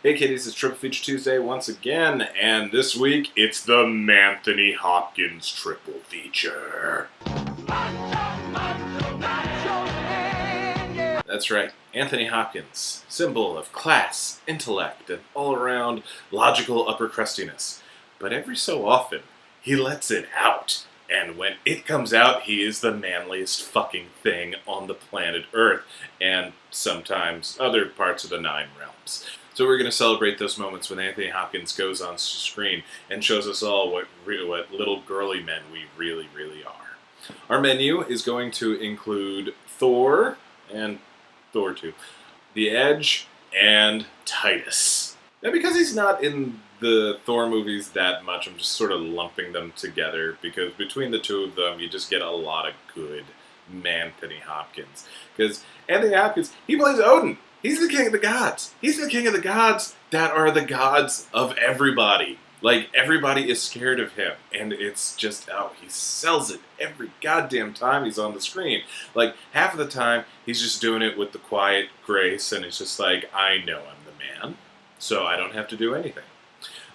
Hey kiddies, it's Triple Feature Tuesday once again, and this week it's the MANthony Hopkins Triple Feature. That's right, Anthony Hopkins, symbol of class, intellect, and all-around logical upper crustiness. But every so often, he lets it out. And when it comes out, he is the manliest fucking thing on the planet Earth, and sometimes other parts of the Nine Realms. So we're going to celebrate those moments when Anthony Hopkins goes on screen and shows us all what little girly men we really, really are. Our menu is going to include Thor and Thor 2, The Edge, and Titus. Now, because he's not in the Thor movies that much, I'm just sort of lumping them together, because between the two of them, you just get a lot of good MANthony Hopkins. Because Anthony Hopkins, he plays Odin. He's the king of the gods. He's the king of the gods that are the gods of everybody. Like, everybody is scared of him. And it's just, he sells it every goddamn time he's on the screen. Like, half of the time, he's just doing it with the quiet grace, and it's just like, I know I'm the man, so I don't have to do anything.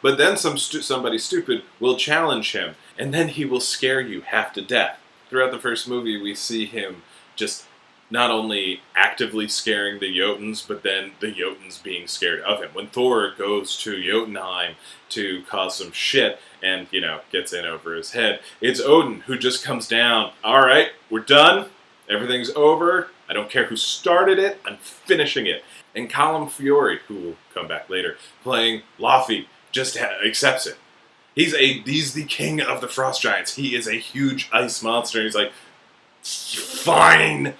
But then somebody stupid will challenge him, and then he will scare you half to death. Throughout the first movie, we see him just not only actively scaring the Jotuns, but then the Jotuns being scared of him. When Thor goes to Jotunheim to cause some shit and, gets in over his head, it's Odin who just comes down. All right, we're done. Everything's over. I don't care who started it. I'm finishing it. And Callum Fiore, who will come back later, playing Laufey, just accepts it. He's the king of the Frost Giants. He is a huge ice monster. And he's like, fine.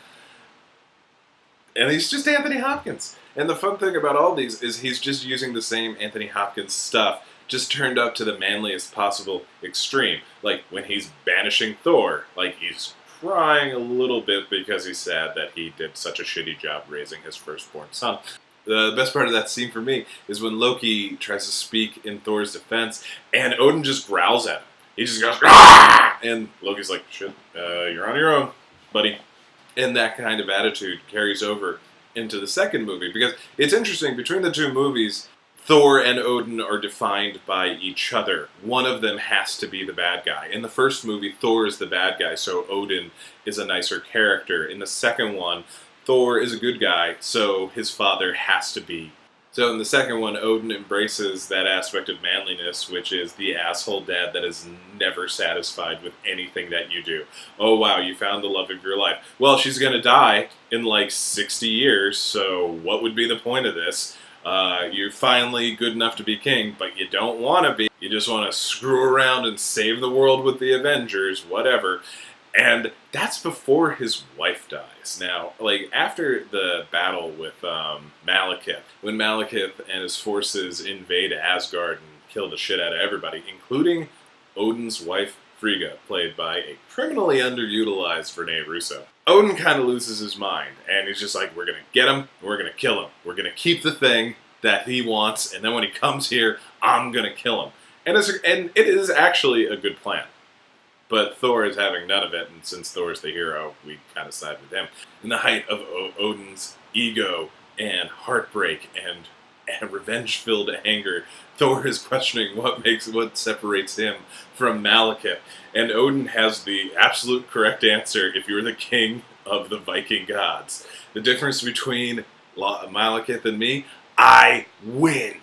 And he's just Anthony Hopkins. And the fun thing about all these is he's just using the same Anthony Hopkins stuff, just turned up to the manliest possible extreme. Like when he's banishing Thor, like he's crying a little bit because he's sad that he did such a shitty job raising his firstborn son. The best part of that scene for me is when Loki tries to speak in Thor's defense, and Odin just growls at him. He just goes, "Ah!" And Loki's like, shit, you're on your own, buddy. And that kind of attitude carries over into the second movie, because it's interesting, between the two movies, Thor and Odin are defined by each other. One of them has to be the bad guy. In the first movie, Thor is the bad guy, so Odin is a nicer character. In the second one, Thor is a good guy, so his father has to be. So in the second one, Odin embraces that aspect of manliness, which is the asshole dad that is never satisfied with anything that you do. Oh wow, you found the love of your life. Well, she's gonna die in like 60 years, so what would be the point of this? You're finally good enough to be king, but you don't want to be. You just want to screw around and save the world with the Avengers, whatever. And that's before his wife dies. Now, like, after the battle with Malekith, when Malekith and his forces invade Asgard and kill the shit out of everybody, including Odin's wife, Frigga, played by a criminally underutilized Rene Russo. Odin kind of loses his mind, and he's just like, we're going to get him, and we're going to kill him. We're going to keep the thing that he wants, and then when he comes here, I'm going to kill him. And it is actually a good plan. But Thor is having none of it, and since Thor's the hero, we kind of side with him. In the height of Odin's ego and heartbreak and revenge-filled anger, Thor is questioning what separates him from Malekith. And Odin has the absolute correct answer if you're the king of the Viking gods. The difference between Malekith and me, I win.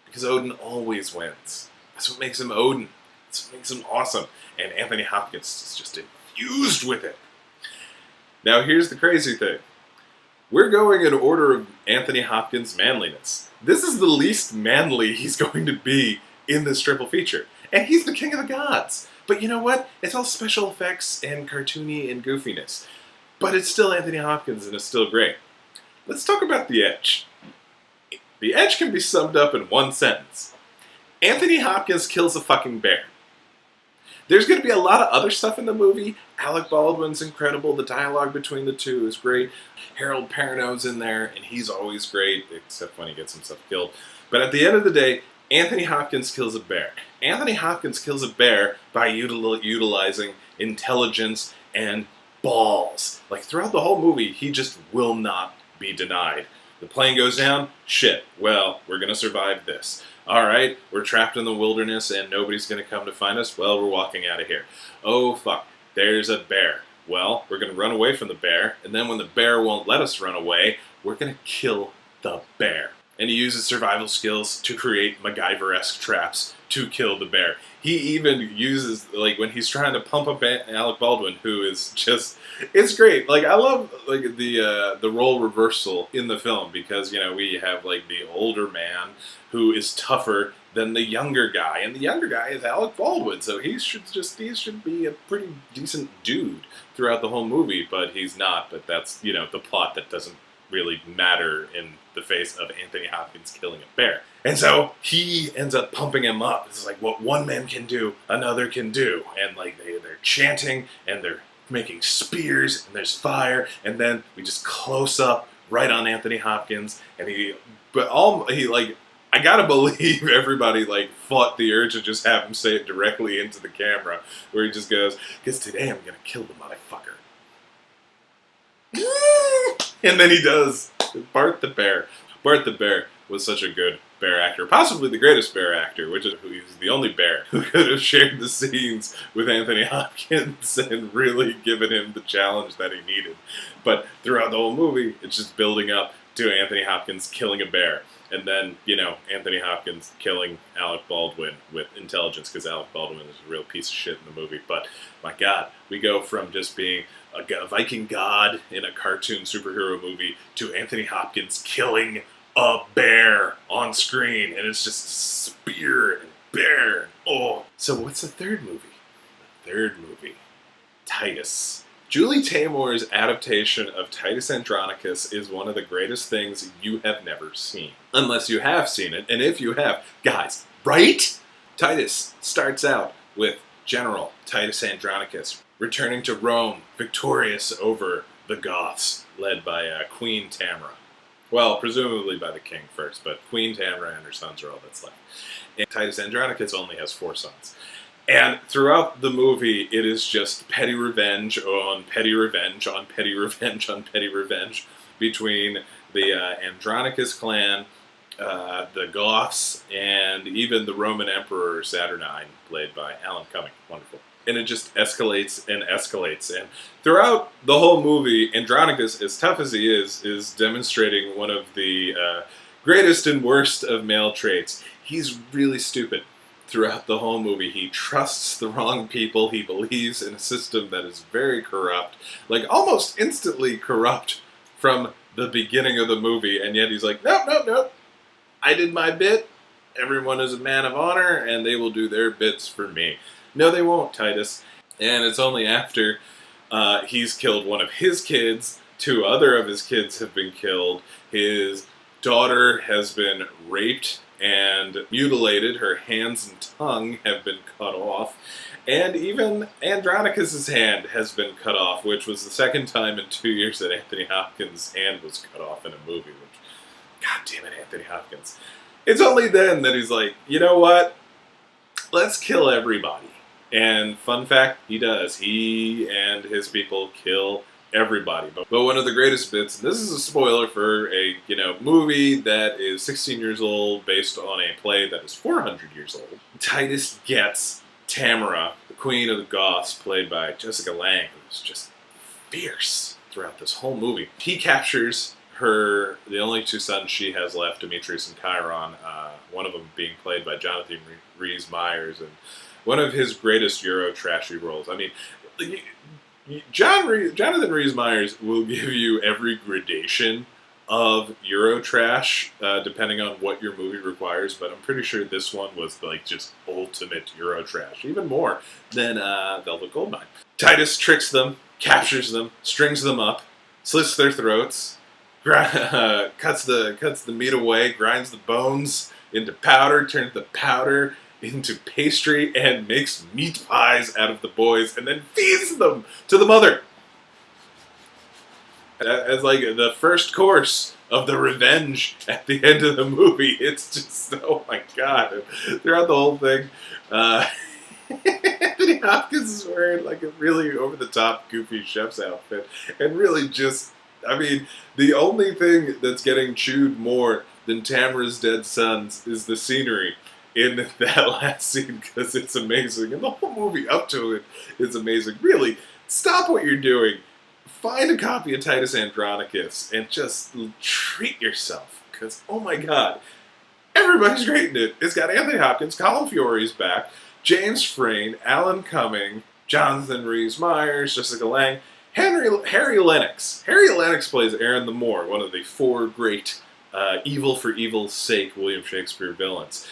Because Odin always wins. That's what makes him Odin. That's what makes him awesome. And Anthony Hopkins is just infused with it. Now here's the crazy thing. We're going in order of Anthony Hopkins' manliness. This is the least manly he's going to be in this triple feature. And he's the king of the gods. But you know what? It's all special effects and cartoony and goofiness. But it's still Anthony Hopkins and it's still great. Let's talk about The Edge. The Edge can be summed up in one sentence. Anthony Hopkins kills a fucking bear. There's going to be a lot of other stuff in the movie. Alec Baldwin's incredible. The dialogue between the two is great. Harold Perrineau's in there, and he's always great, except when he gets himself killed. But at the end of the day, Anthony Hopkins kills a bear. Anthony Hopkins kills a bear by utilizing intelligence and balls. Like, throughout the whole movie, he just will not be denied. The plane goes down. Shit. Well, we're going to survive this. All right, we're trapped in the wilderness and nobody's going to come to find us. Well, we're walking out of here. Oh, fuck. There's a bear. Well, we're going to run away from the bear, and then when the bear won't let us run away, we're going to kill the bear. And he uses survival skills to create MacGyver-esque traps to kill the bear. He even uses, like, when he's trying to pump up Alec Baldwin, who is just, it's great. Like, I love, like, the role reversal in the film, because, you know, we have, like, the older man who is tougher than the younger guy, and the younger guy is Alec Baldwin, so he should be a pretty decent dude throughout the whole movie, but he's not. But that's, you know, the plot that doesn't really matter in the face of Anthony Hopkins killing a bear. And so he ends up pumping him up. This is like what one man can do, another can do. And like they're chanting and they're making spears and there's fire, and then we just close up right on Anthony Hopkins, and he I gotta believe everybody like fought the urge to just have him say it directly into the camera, where he just goes, "'Cause today I'm gonna kill the motherfucker." And then he does. Bart the Bear. Bart the Bear was such a good bear actor, possibly the greatest bear actor, which is who he's the only bear who could have shared the scenes with Anthony Hopkins and really given him the challenge that he needed. But throughout the whole movie, it's just building up to Anthony Hopkins killing a bear. And then, you know, Anthony Hopkins killing Alec Baldwin with intelligence, because Alec Baldwin is a real piece of shit in the movie. But, my God, we go from just being a Viking god in a cartoon superhero movie to Anthony Hopkins killing a bear on screen. And it's just spear and bear. Oh. So what's the third movie? The third movie, Titus. Julie Taymor's adaptation of Titus Andronicus is one of the greatest things you have never seen. Unless you have seen it, and if you have, guys, right? Titus starts out with General Titus Andronicus returning to Rome, victorious over the Goths, led by Queen Tamara. Well, presumably by the king first, but Queen Tamara and her sons are all that's left. And Titus Andronicus only has 4 sons. And throughout the movie, it is just petty revenge on petty revenge on petty revenge on petty revenge between the Andronicus clan, the Goths, and even the Roman Emperor Saturnine, played by Alan Cumming. Wonderful. And it just escalates and escalates. And throughout the whole movie, Andronicus, as tough as he is demonstrating one of the greatest and worst of male traits. He's really stupid. Throughout the whole movie, he trusts the wrong people. He believes in a system that is very corrupt, like almost instantly corrupt from the beginning of the movie, and yet he's like, nope, I did my bit. Everyone is a man of honor, and they will do their bits for me. No, they won't, Titus. And it's only after he's killed one of his kids, 2 other of his kids have been killed, his daughter has been raped and mutilated, her hands and tongue have been cut off, and even Andronicus's hand has been cut off, which was the second time in 2 years that Anthony Hopkins' hand was cut off in a movie, which, God damn it, Anthony Hopkins. It's only then that he's like, you know what, let's kill everybody. And fun fact, he does. He and his people kill everybody. But one of the greatest bits, and this is a spoiler for a movie that is 16 years old based on a play that is 400 years old. Titus gets Tamara, the queen of the Goths, played by Jessica Lange, who's just fierce throughout this whole movie. He captures her, the only 2 sons she has left, Demetrius and Chiron, one of them being played by Jonathan Rhys-Meyers, and one of his greatest Euro trashy roles. I mean, Jonathan Rhys-Meyers will give you every gradation of Euro trash, depending on what your movie requires, but I'm pretty sure this one was like just ultimate Euro trash, even more than Velvet Goldmine. Titus tricks them, captures them, strings them up, slits their throats, cuts the meat away, grinds the bones into powder, turns the powder into pastry, and makes meat pies out of the boys, and then feeds them to the mother as like the first course of the revenge at the end of the movie. It's just, oh my god. Throughout the whole thing, Anthony Hopkins is wearing like a really over-the-top goofy chef's outfit, and really just I mean, the only thing that's getting chewed more than Tamara's dead sons is the scenery in that last scene, because it's amazing. And the whole movie up to it is amazing. Really, stop what you're doing. Find a copy of Titus Andronicus and just treat yourself. Because, oh my god, everybody's great in it. It's got Anthony Hopkins, Colin Fiore's back, James Frain, Alan Cumming, Jonathan Rhys-Meyers, Jessica Lange, Harry Lennox. Harry Lennox plays Aaron the Moor, one of the four great evil for evil's sake William Shakespeare villains.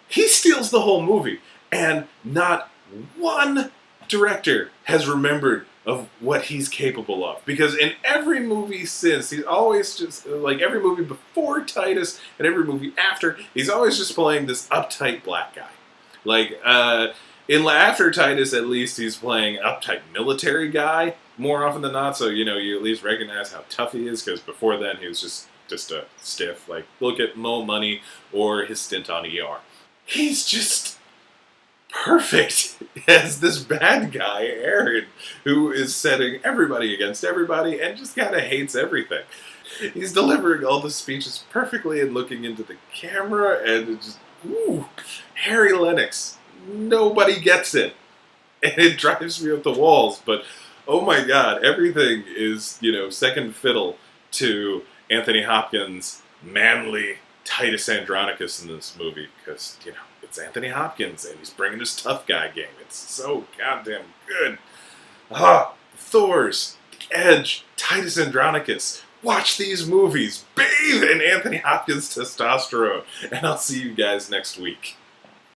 He steals the whole movie, and not one director has remembered of what he's capable of. Because in every movie since, he's always just, like every movie before Titus and every movie after, he's always just playing this uptight black guy. Like, after Titus, at least, he's playing an uptight military guy more often than not, so, you know, you at least recognize how tough he is, because before then he was just a stiff. Like, look at Mo Money or his stint on ER. He's just perfect as this bad guy, Aaron, who is setting everybody against everybody and just kind of hates everything. He's delivering all the speeches perfectly and looking into the camera, and it just, ooh, Harry Lennox. Nobody gets it. And it drives me up the walls, but oh my god, everything is, you know, second fiddle to Anthony Hopkins' manly Titus Andronicus in this movie, because, you know, it's Anthony Hopkins, and he's bringing his tough guy game. It's so goddamn good. Thor's, Edge, Titus Andronicus. Watch these movies. Bathe in Anthony Hopkins' testosterone. And I'll see you guys next week.